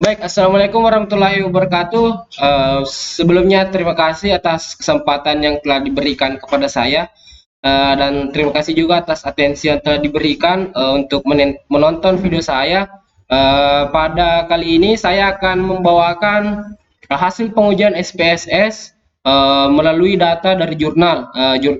Baik, Assalamualaikum warahmatullahi wabarakatuh. Sebelumnya terima kasih atas kesempatan yang telah diberikan kepada saya. Dan terima kasih juga atas atensi yang telah diberikan untuk menonton video saya. Pada kali ini saya akan membawakan hasil pengujian SPSS melalui data dari jurnal.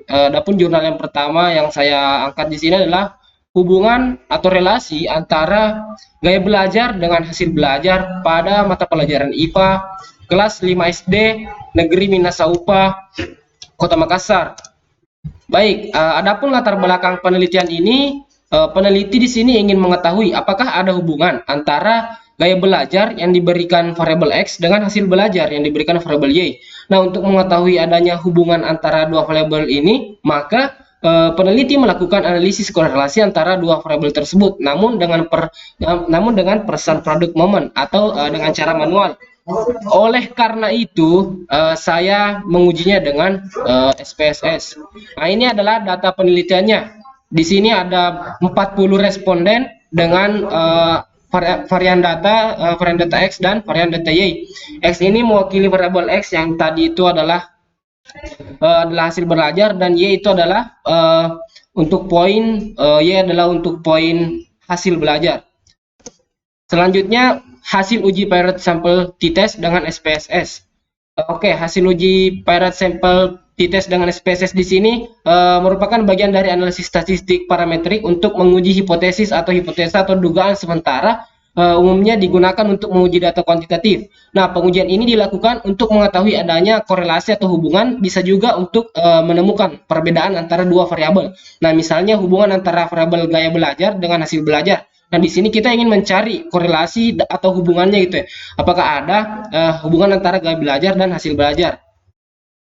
Adapun jurnal yang pertama yang saya angkat di sini adalah hubungan atau relasi antara gaya belajar dengan hasil belajar pada mata pelajaran IPA kelas 5 SD Negeri Minasaupa, Kota Makassar. Baik, adapun latar belakang penelitian ini, peneliti di sini ingin mengetahui apakah ada hubungan antara gaya belajar yang diberikan variabel X dengan hasil belajar yang diberikan variabel Y. Nah, untuk mengetahui adanya hubungan antara dua variabel ini, maka peneliti melakukan analisis korelasi antara dua variabel tersebut, namun dengan percent product moment atau dengan cara manual. Oleh karena itu, saya mengujinya dengan SPSS. Nah, ini adalah data penelitiannya. Di sini ada 40 responden dengan varian data X dan varian data Y. X ini mewakili variabel X yang tadi itu adalah hasil belajar, dan Y itu adalah untuk poin Y adalah untuk poin hasil belajar. Selanjutnya hasil uji Pirate Sample T-Test dengan SPSS. Oke, hasil uji Pirate Sample T-Test dengan SPSS di sini merupakan bagian dari analisis statistik parametrik untuk menguji hipotesis atau hipotesa atau dugaan sementara, umumnya digunakan untuk menguji data kuantitatif. Nah, pengujian ini dilakukan untuk mengetahui adanya korelasi atau hubungan, bisa juga untuk menemukan perbedaan antara dua variabel. Nah, misalnya hubungan antara variabel gaya belajar dengan hasil belajar. Nah, di sini kita ingin mencari korelasi atau hubungannya gitu ya. Apakah ada hubungan antara gaya belajar dan hasil belajar?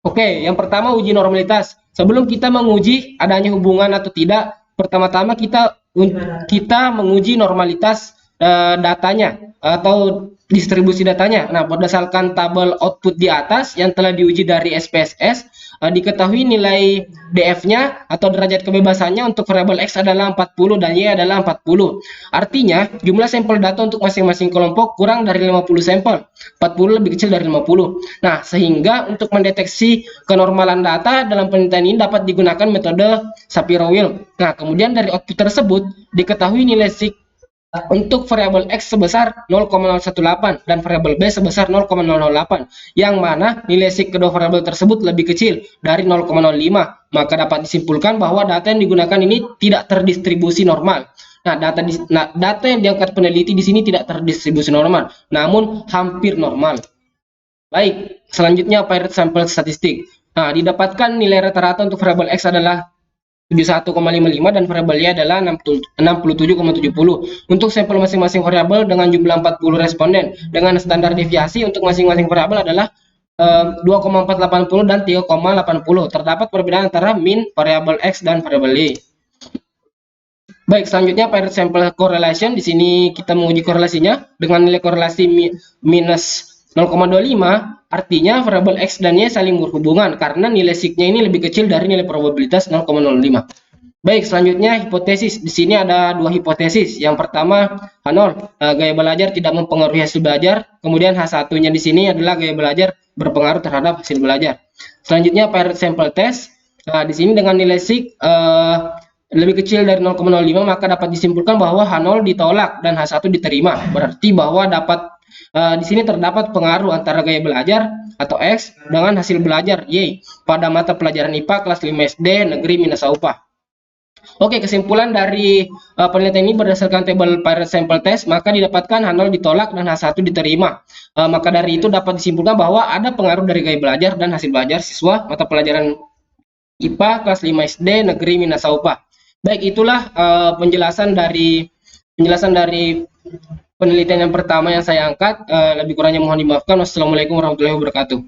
Oke, yang pertama uji normalitas. Sebelum kita menguji adanya hubungan atau tidak, pertama-tama kita menguji normalitas datanya atau distribusi datanya. Nah, berdasarkan tabel output di atas yang telah diuji dari SPSS, diketahui nilai DF-nya atau derajat kebebasannya untuk variabel X adalah 40 dan Y adalah 40. Artinya, jumlah sampel data untuk masing-masing kelompok kurang dari 50 sampel. 40 lebih kecil dari 50. Nah, sehingga untuk mendeteksi kenormalan data dalam penelitian ini dapat digunakan metode Shapiro-Wilk. Nah, kemudian dari output tersebut diketahui nilai sig untuk variabel X sebesar 0,018 dan variabel B sebesar 0,008, yang mana nilai sig kedua variabel tersebut lebih kecil dari 0,05, maka dapat disimpulkan bahwa data yang digunakan ini tidak terdistribusi normal. Nah, data yang diangkat peneliti di sini tidak terdistribusi normal, namun hampir normal. Baik, selanjutnya Pirate Sample Statistik. Nah, didapatkan nilai rata-rata untuk variabel X adalah 71,55 dan variabel Y adalah 67,70. Untuk sampel masing-masing variabel dengan jumlah 40 responden dengan standar deviasi untuk masing-masing variabel adalah 2,480 dan 3,80. Terdapat perbedaan antara mean variabel X dan variabel Y. Baik, selanjutnya Pirate Sample Correlation. Di sini kita menguji korelasinya dengan nilai korelasi minus 0,25, artinya variabel X dan Y saling berhubungan karena nilai sig-nya ini lebih kecil dari nilai probabilitas 0,05. Baik, selanjutnya hipotesis. Di sini ada dua hipotesis. Yang pertama, H0, gaya belajar tidak mempengaruhi hasil belajar. Kemudian H1-nya di sini adalah gaya belajar berpengaruh terhadap hasil belajar. Selanjutnya Pirate Sample Test. Nah, di sini dengan nilai sig lebih kecil dari 0,05, maka dapat disimpulkan bahwa H0 ditolak dan H1 diterima. Berarti bahwa di sini terdapat pengaruh antara gaya belajar atau X dengan hasil belajar Y pada mata pelajaran IPA kelas 5 SD Negeri Minasaupa. Oke, kesimpulan dari penelitian ini berdasarkan tabel Pirate Sample Test, maka didapatkan H0 ditolak dan H1 diterima. Maka dari itu dapat disimpulkan bahwa ada pengaruh dari gaya belajar dan hasil belajar siswa mata pelajaran IPA kelas 5 SD Negeri Minasaupa. Baik, itulah penjelasan dari penelitian yang pertama yang saya angkat. Lebih kurangnya mohon dimaafkan. Wassalamualaikum warahmatullahi wabarakatuh.